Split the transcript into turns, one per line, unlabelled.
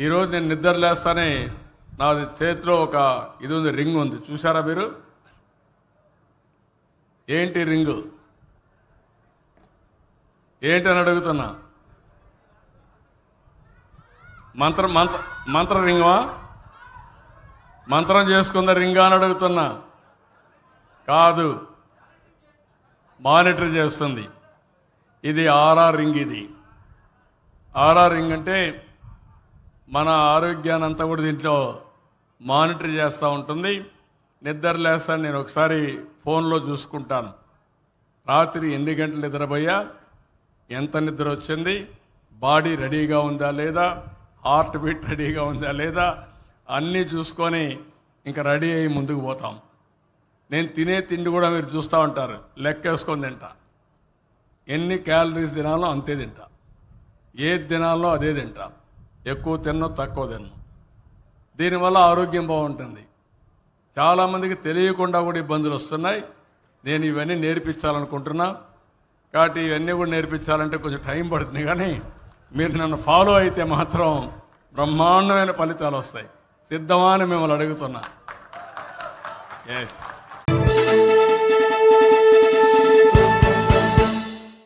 ఈరోజు నేను నిద్ర లేస్తానే నాది చేతిలో ఒక ఇది ఉంది, రింగ్ ఉంది, చూసారా మీరు? ఏంటి రింగు? ఏంటని అడుగుతున్నా. మంత్ర రింగమా? మంత్రం చేసుకుందా రింగా అని అడుగుతున్నా. కాదు, మానిటర్ చేస్తుంది. ఇది ఆర్ఆర్ రింగ్. ఇది ఆర్ఆర్ రింగ్ అంటే మన ఆరోగ్యాన్ని అంతా కూడా దీంట్లో మానిటర్ చేస్తూ ఉంటుంది. నిద్ర లేస్తాను నేను ఒకసారి ఫోన్లో చూసుకుంటాను. రాత్రి ఎన్ని గంటలు నిద్రపోయా, ఎంత నిద్ర వచ్చింది, బాడీ రెడీగా ఉందా లేదా, హార్ట్ బీట్ రెడీగా ఉందా లేదా అన్నీ చూసుకొని ఇంకా రెడీ అయ్యి ముందుకు పోతాం. నేను తినే తిండి కూడా మీరు చూస్తూ ఉంటారు, లెక్కేసుకొని తింటా. ఎన్ని క్యాలరీస్ తినాలో అంతే తింటా, ఏది తినాలో అదే తింటా. ఎక్కువ తిన్నో తక్కువ తిన్నో. దీనివల్ల ఆరోగ్యం బాగుంటుంది. చాలామందికి తెలియకుండా కూడా ఇబ్బందులు వస్తున్నాయి. నేను ఇవన్నీ నేర్పించాలనుకుంటున్నా. కాబట్టి ఇవన్నీ కూడా నేర్పించాలంటే కొంచెం టైం పడుతుంది, కానీ మీరు నన్ను ఫాలో అయితే మాత్రం బ్రహ్మాండమైన ఫలితాలు వస్తాయి. సిద్ధమా అని మిమ్మల్ని అడుగుతున్నా. ఎస్.